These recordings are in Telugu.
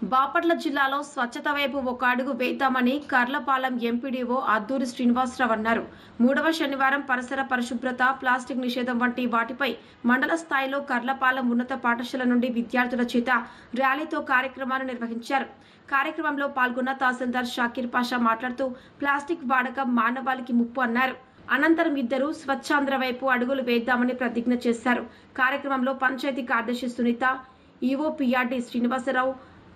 బాపట్ల జిల్లాలో స్వచ్ఛత వైపు ఒక అడుగు వేద్దామని కర్లపాలెం ఎంపీడీఓ అద్దూరి శ్రీనివాసరావు అన్నారు. 3వ శనివారం పరిసర పరిశుభ్రత, ప్లాస్టిక్ నిషేధం వంటి వాటిపై మండల స్థాయిలో కర్లపాలెం ఉన్నత పాఠశాల నుండి విద్యార్థుల చేత ర్యాలీతో కార్యక్రమాన్ని నిర్వహించారు. కార్యక్రమంలో పాల్గొన్న తహసీల్దార్ షాకీర్ పాషా మాట్లాడుతూ ప్లాస్టిక్ వాడకం మానవాళికి ముప్పు అన్నారు. అనంతరం ఇద్దరు స్వచ్ఛాంధ్ర వైపు అడుగులు వేద్దామని ప్రతిజ్ఞ చేశారు. కార్యక్రమంలో పంచాయతీ కార్యదర్శి Sunitha, EO PRD Srinivasarao,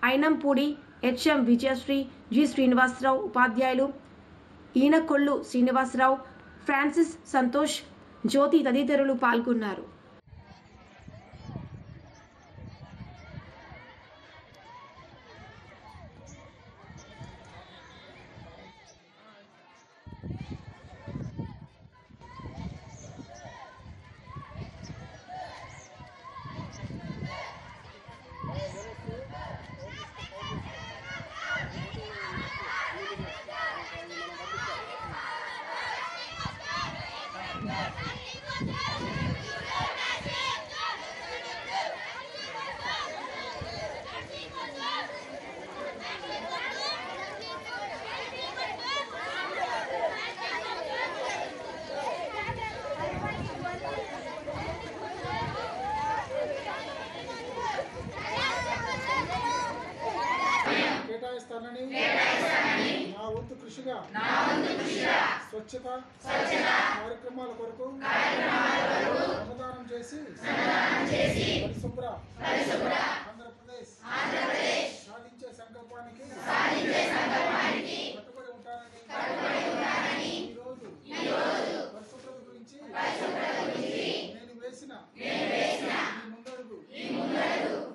Ainampudi HM Vijayasri, G Srinivasarao, ఉపాధ్యాయులు ఈనకొల్లు శ్రీనివాసరావు, ఫ్రాన్సిస్, సంతోష్, జ్యోతి తదితరులు పాల్గొన్నారు. నా వంతు కృషిగా స్వచ్ఛత కార్యక్రమాల కొరకు శ్రమదానం చేసి పరిశుభ్ర ఆంధ్రప్రదేశ్ సాధించే సంకల్పానికి కట్టుబడి ఉంటానని ఈరోజు పరిశుభ్రత గురించి నేను వేసిన ఈ ముందడుగు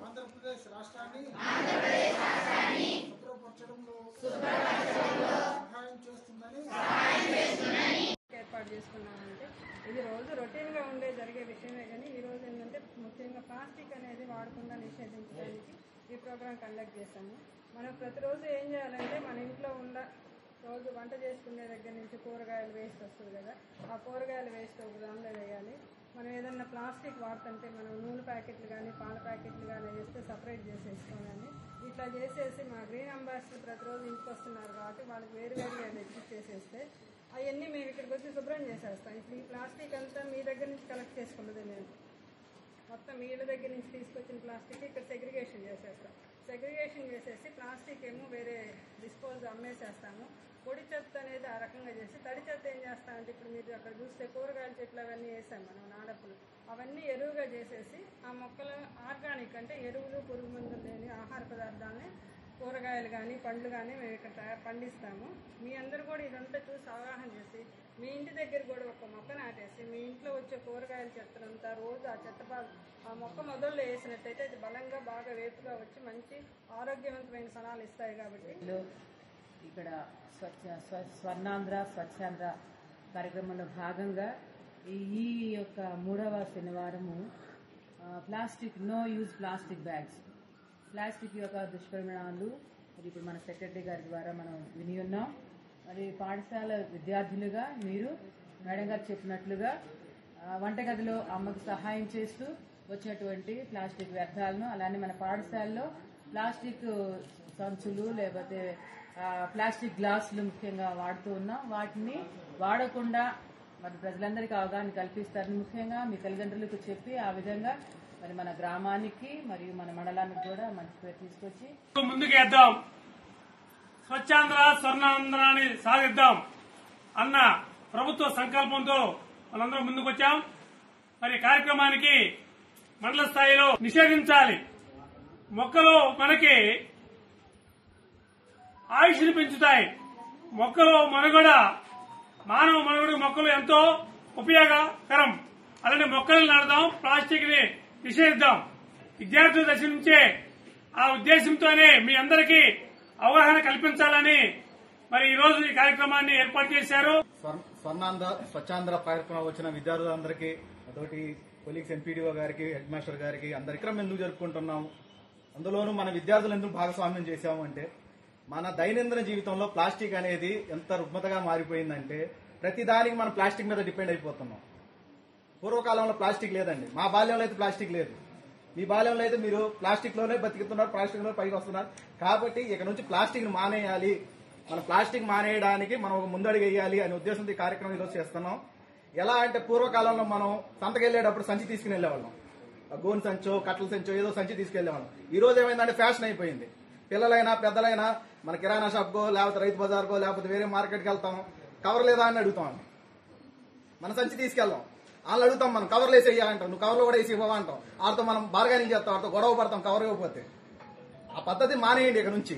ఆంధ్రప్రదేశ్ రాష్ట్రాన్ని సహాయం చేస్తుందని ఏర్పాటు చేసుకున్నామంటే ఇది రోజు రొటీన్గా జరిగే విషయమే. కానీ ఈరోజు ఏంటంటే ముఖ్యంగా ప్లాస్టిక్ అనేది వాడకుండా నిషేధించడానికి ఈ ప్రోగ్రాం కండక్ట్ చేశాము. మనం ప్రతిరోజు ఏం చేయాలంటే మన ఇంట్లో ఉన్న రోజు వంట చేసుకునే దగ్గర నుంచి కూరగాయలు వేస్ట్ వస్తుంది కదా, ఆ కూరగాయల వేస్ట్ ఒక దానిలో వేయాలి. మనం ఏదన్నా ప్లాస్టిక్ వాడుతుంటే మనం నూనె ప్యాకెట్లు కానీ పాల ప్యాకెట్లు కానీ వేస్తే సపరేట్ చేసేసుకోవాలని ఇట్లా చేసేసి మా గ్రీన్ అంబాసిడర్ ప్రతిరోజు ఇంటికి వస్తున్నారు కాబట్టి వాళ్ళకి వేరువేరుగా తెచ్చిచ్చేసేస్తే అవన్నీ మేము ఇక్కడికి వచ్చి శుభ్రం చేసేస్తాం. ఇప్పుడు ఈ ప్లాస్టిక్ అంతా మీ దగ్గర నుంచి కలెక్ట్ చేసుకున్నది మేము మొత్తం మీ ఇళ్ళ దగ్గర నుంచి తీసుకొచ్చిన ప్లాస్టిక్ ఇక్కడ సెగ్రిగేషన్ చేసేస్తాం. సెగ్రిగేషన్ చేసేసి ప్లాస్టిక్ ఏమో వేరే డిస్పోజ్ అమ్మేసేస్తాము. పొడి చెత్త అనేది ఆ రకంగా చేసి తడి చెత్త ఏం చేస్తామంటే ఇప్పుడు మీరు అక్కడ చూస్తే కూరగాయల చెట్లు అవన్నీ వేసాం మనం నాడప్పులు, అవన్నీ ఎరువుగా చేసేసి ఆ మొక్కలు ఆర్గానిక్ అంటే ఎరువులు పురుగు మందులు లేని ఆహార పదార్థాలని కూరగాయలు కానీ పండ్లు కానీ మేము ఇక్కడ పండిస్తాము. మీ అందరూ కూడా ఇదంతా చూసి అవగాహన చేసి మీ ఇంటి దగ్గర కూడా ఒక మొక్క నాటేసి మీ ఇంట్లో వచ్చే కూరగాయల చెత్తనంతా రోజు ఆ చెత్త ఆ మొక్క మొదల్లో వేసినట్టయితే అది బలంగా బాగా వేపుగా వచ్చి మంచి ఆరోగ్యవంతమైన సలహాలు ఇస్తాయి. కాబట్టి ఇక్కడ స్వర్ణాంధ్ర స్వచ్ఛాంధ్ర కార్యక్రమంలో భాగంగా ఈ యొక్క 3వ శనివారము plastic no use plastic bags, plastic యొక్క దుష్పరిణామాలు మరి ఇప్పుడు మన సెక్రటరీ గారి ద్వారా మనం విని ఉన్నాం. మరి పాఠశాల విద్యార్థులుగా మీరు మేడం గారు చెప్పినట్లుగా వంటగదిలో అమ్మకు సహాయం చేస్తూ వచ్చినటువంటి ప్లాస్టిక్ వ్యర్థాలను, అలానే మన పాఠశాలలో ప్లాస్టిక్ సంచులు లేకపోతే ప్లాస్టిక్ గ్లాసులు ముఖ్యంగా వాడుతూ ఉన్నాం. వాటిని వాడకుండా మరి ప్రజలందరికీ అవగాహన కల్పిస్తారని ముఖ్యంగా మీ తల్లిదండ్రులకు చెప్పి ఆ విధంగా మరి మన గ్రామానికి మరియు మన మండలానికి కూడా మంచి పేరు తీసుకొచ్చి ముందుకేద్దాం, స్వచ్ఛాంధ్ర స్వర్ణాంధ్రాన్ని సాధిద్దాం అన్న ప్రభుత్వ సంకల్పంతో మనందరం ముందుకొచ్చాం. మరి కార్యక్రమానికి మండల స్థాయిలో నిషేధించాలి. మొక్కలు మనకి ఆయుష్ని పెంచుతాయి. మొక్కలు మనుగడ మానవ మనుగడ మొక్కలు ఎంతో ఉపయోగకరం. అలానే మొక్కలు నాటుదాం, ప్లాస్టిక్ ని నిషేధిద్దాం. విద్యార్థుల దశ నుంచే ఆ ఉద్దేశంతోనే మీ అందరికీ అవగాహన కల్పించాలని మరి ఈ రోజు ఈ కార్యక్రమాన్ని ఏర్పాటు చేశారు. స్వర్ణాంధ్ర స్వచ్ఛాంధ్ర కార్యక్రమం వచ్చిన విద్యార్థులందరికీ, అదొకటి కొలీగ్స్ ఎంపీడీఓ గారికి, హెడ్ మాస్టర్ గారికి అందరికీ ఎందుకు జరుపుకుంటున్నాం, అందులోనూ మన విద్యార్థులు ఎందుకు భాగస్వామ్యం చేశాము అంటే మన దైనందిన జీవితంలో ప్లాస్టిక్ అనేది ఎంత రుగ్మతగా మారిపోయిందంటే ప్రతిదానికి మనం ప్లాస్టిక్ మీద డిపెండ్ అయిపోతున్నాం. పూర్వకాలంలో ప్లాస్టిక్ లేదండి, మా బాల్యంలో అయితే ప్లాస్టిక్ లేదు. మీ బాల్యంలో అయితే మీరు ప్లాస్టిక్ లోనే బతుకుతున్నారు, ప్లాస్టిక్ లో పైకి వస్తున్నారు. కాబట్టి ఇక నుంచి ప్లాస్టిక్ ని మానేయాలి, మన ప్లాస్టిక్ మానేయడానికి మనం ఒక ముందడుగు వేయాలి అనే ఉద్దేశంతో ఈ కార్యక్రమం ఈరోజు చేస్తున్నాం. ఎలా అంటే పూర్వకాలంలో మనం సంతకు వెళ్ళేటప్పుడు సంచి తీసుకుని వెళ్ళేవాళ్ళం, గోను సంచో కట్టల సంచో ఏదో సంచి తీసుకెళ్లేవాళ్ళం. ఈ రోజు ఏమైందంటే ఫ్యాషన్ అయిపోయింది. పిల్లలైనా పెద్దలైనా మన కిరాణా షాప్కో లేకపోతే రైతు బజార్కో లేకపోతే వేరే మార్కెట్కి వెళ్తాం, కవర్ లేదా అని అడుగుతాం, మన సంచి తీసుకెళ్దాం. వాళ్ళు అడుగుతాం మనం కవర్లు వేసి వేయాలంటాం, నువ్వు కవర్లు కూడా వేసి ఇవ్వవా అంటాం. వాళ్ళతో మనం బార్గెనింగ్ చేస్తాం, వాళ్ళతో గొడవ పడతాం కవర్ ఇవ్వకపోతే. ఆ పద్ధతి మానేయండి. ఇక నుంచి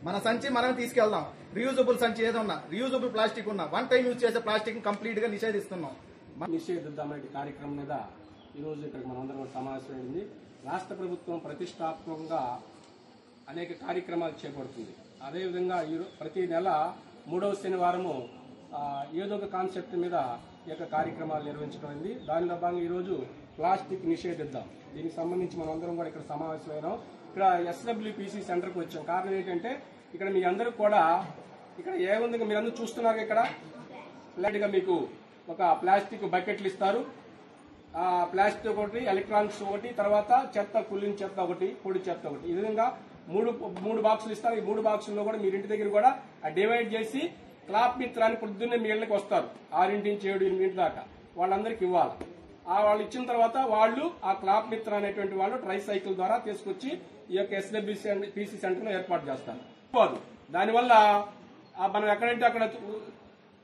మన సంచి మనం తీసుకెళ్దాం. రీయూజబుల్ సంచి ఏదన్నా, రీయూజబుల్ ప్లాస్టిక్ ఉన్నా, వన్ టైం యూజ్ చేసే ప్లాస్టిక్ కంప్లీట్ గా నిషేధిస్తున్నాం. నిషేధిద్దామనే కార్యక్రమం మీద ఈరోజు ఇక్కడికి మనందరం సమావేశమైంది. రాష్ట్ర ప్రభుత్వం ప్రతిష్టాత్మకంగా అనేక కార్యక్రమాలు చేపడుతుంది. అదేవిధంగా ప్రతి నెల 3వ శనివారము ఏదో ఒక కాన్సెప్ట్ మీద ఈ యొక్క కార్యక్రమాలు నిర్వహించడం. దానిలో భాగంగా ఈరోజు ప్లాస్టిక్ నిషేధిద్దాం, దీనికి సంబంధించి మనం అందరం కూడా ఇక్కడ సమావేశమైనాం. ఇక్కడ ఎస్డబ్ల్యూపీసీ సెంటర్కి వచ్చాం. కారణం ఏంటంటే ఇక్కడ మీ అందరూ కూడా ఇక్కడ ఏముంది మీరు అందరూ చూస్తున్నారు, ఇక్కడ ఫ్లాట్గా మీకు ఒక ప్లాస్టిక్ బకెట్లు ఇస్తారు. ప్లాస్టిక్ ఒకటి, ఎలక్ట్రానిక్స్ ఒకటి, తర్వాత చెత్త కుళ్ళిన చెత్త ఒకటి, పొడి చెత్త ఒకటి, ఈ విధంగా మూడు బాక్సులు ఇస్తారు. ఈ 3 బాక్సుల్లో కూడా మీరు ఇంటి దగ్గర కూడా డివైడ్ చేసి క్లాప్ మిత్రాన్ని పొద్దున్నే మీ ఇళ్ళకి వస్తారు 6 నుంచి 7 దాకా వాళ్ళందరికి ఇవ్వాలి. వాళ్ళు ఇచ్చిన తర్వాత వాళ్ళు ఆ క్లాప్ మిత్ర అనేటువంటి వాళ్ళు ట్రై సైకిల్ ద్వారా తీసుకొచ్చి ఈ యొక్క ఎస్డబ్ల్యూపీసీ సెంటర్ లో ఏర్పాటు చేస్తారు. దానివల్ల మనం ఎక్కడంటే అక్కడ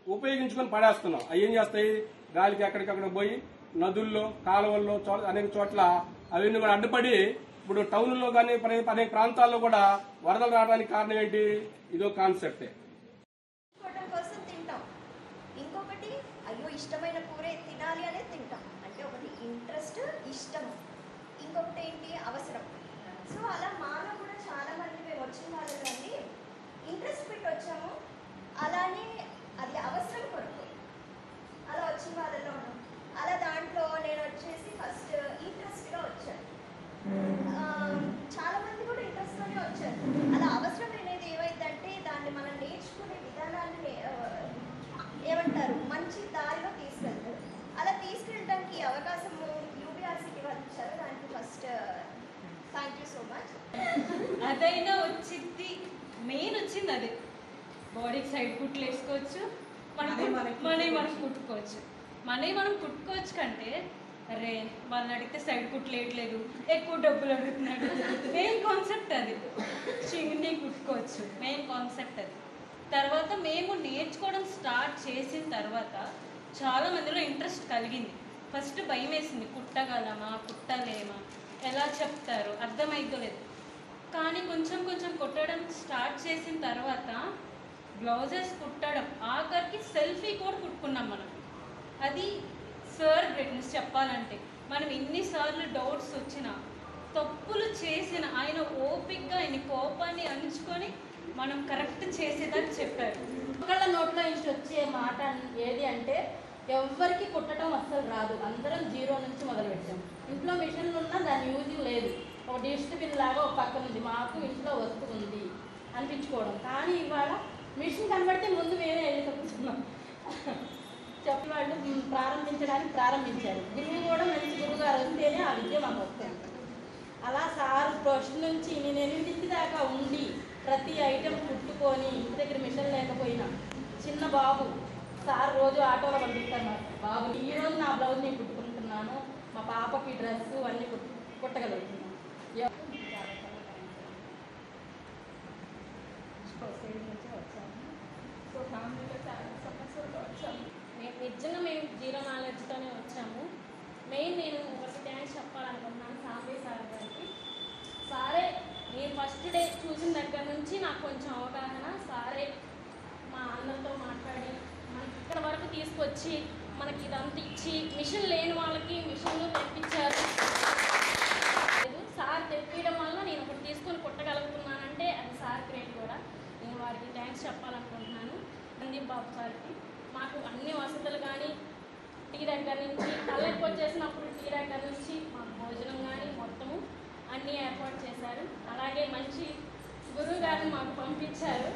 ఉపయోగించుకొని పడేస్తున్నాం. అవి ఏం చేస్తాయి, గాలికి ఎక్కడికక్కడ పోయి నదుల్లో, కాలువల్లో అనేక చోట్ల అవన్నీ కూడా అడ్డుపడి ఇప్పుడు టౌన్లో కానీ అనేక ప్రాంతాల్లో కూడా వరదలు రావడానికి కారణం ఏంటి, ఇదో కాన్సెప్టే. ఇంకొకటి అయ్యో ఇష్టమైన కూరే తినాలి అనేది తింటాం, అంటే ఒకటి ఇంట్రెస్ట్, ఇష్టం, ఇంకొకటి ఏంటి అవసరం. సో అలా మాలో కూడా చాలా మంది మేము వచ్చిన వాళ్ళు కానీ ఇంట్రెస్ట్ పెట్టి వచ్చాము, అలానే అది అవసరం కొరకు అలా వచ్చిన వాళ్ళలో ఉన్నాం. అలా దాంట్లో నేను వచ్చేసి ఫస్ట్ ఇంట్రెస్ట్గా వచ్చాను. చాలా మంది కూడా ఇంట్రెస్ట్తోనే వచ్చారు. అలా అవసరం అనేది ఏమైందంటే దాన్ని మనం నేర్చుకునే విధానాన్ని ఏమంటారు మంచి దారిలో తీసుకెళ్తారు. అలా తీసుకెళ్ళడానికి అవకాశము యూబీఆర్సీకి వాళ్ళు ఇచ్చారు. దానికి first thank you so much. అదైనా వచ్చింది, మెయిన్ వచ్చింది అదే. బాడీకి సైడ్ కుట్లు వేసుకోవచ్చు, మనం కుట్టుకోవచ్చు. మనం కుట్టుకోవచ్చు కంటే అరే వాళ్ళని అడిగితే సైడ్ కుట్లు వేయట్లేదు, ఎక్కువ డబ్బులు అడుగుతున్నాడు, మెయిన్ కాన్సెప్ట్ అది. చింగిని కుట్టుకోవచ్చు, మెయిన్ కాన్సెప్ట్ అది. తర్వాత మేము నేర్చుకోవడం స్టార్ట్ చేసిన తర్వాత చాలా మందిలో ఇంట్రెస్ట్ కలిగింది. ఫస్ట్ భయం వేసింది, కుట్టగలమా కుట్టలేమా, ఎలా చెప్తారు అర్థమైతే లేదు. కానీ కొంచెం కుట్టడం స్టార్ట్ చేసిన తర్వాత బ్లౌజెస్ కుట్టడం, ఆఖరికి సెల్ఫీ కూడా కుట్టుకున్నాం మనం. అది సార్ గ్రేట్నెస్ చెప్పాలంటే. మనం ఎన్నిసార్లు డౌట్స్ వచ్చినా, తప్పులు చేసిన ఆయన ఓపిక్గా ఆయన కోపాన్ని అణుచుకొని మనం కరెక్ట్ చేసేదని చెప్పారు. ఒకళ్ళ నోట్లో నుంచి వచ్చే మాట ఏది అంటే ఎవరికి కుట్టడం అస్సలు రాదు, అందరం 0 నుంచి మొదలుపెట్టాం. ఇంట్లో మిషన్లు ఉన్నా దాని యూజింగ్ లేదు. ఒక డస్ట్బిన్ లాగా ఒక పక్క ఉంది, మాకు ఇంట్లో వస్తువు ఉంది అనిపించుకోవడం. కానీ ఇవాళ మిషన్ కనబడితే ముందు మేమే వెళ్ళి తప్పుతున్నాం. చెప్పి వాళ్ళు ప్రారంభించారు. గురువు కూడా మంచి గురువుగారు వస్తేనే ఆ విద్య మాకు వస్తుంది. అలా సార్ ఫస్ట్ నుంచి నేను 8 దాకా ఉండి ప్రతి ఐటెం కుట్టుకొని, ఇంటి దగ్గర మిషన్ లేకపోయినా చిన్న బాబు సార్ రోజు ఆటోలో పంపిస్తారు నాకు, బాబు ఈరోజు నా బ్లౌజ్ నేను కుట్టుకుంటున్నాను, మా పాపకి డ్రెస్సు అన్నీ కుట్టగలుగుతున్నాను. సో ఫ్యామిలీలో చాలా సమస్యలు వచ్చాము. నిజంగా మేము 0 నాలెడ్జ్తోనే వచ్చాము. మెయిన్ నేను ఒకటి థ్యాంక్స్ చెప్పాలనుకుంటున్నాను సాంబే సార్ గారికి. సారే నేను ఫస్ట్ డే చూసిన దగ్గర నుంచి నాకు కొంచెం అవగాహన. సారే మా అన్నతో మాట్లాడి మనకి ఇక్కడ వరకు తీసుకొచ్చి మనకి ఇదంతా ఇచ్చి, మిషన్ లేని వాళ్ళకి మిషన్లు తెప్పించారు. సార్ తెప్పించడం వల్ల నేను ఒకటి తీసుకొని కుట్టగలుగుతున్నానంటే అది సార్ గ్రేట్ కూడా. నేను వారికి థ్యాంక్స్ చెప్పాలనుకుంటున్నాను. సందీప్ బాబు సార్కి మాకు అన్ని వసతులు కానీ, టీ దగ్గర నుంచి తలెక్కువ వచ్చేసినప్పుడు టీ దగ్గర నుంచి మాకు భోజనం కానీ మొత్తము అన్నీ ఏర్పాటు చేశారు. అలాగే మంచి గురువు గారిని మాకు పంపించారు.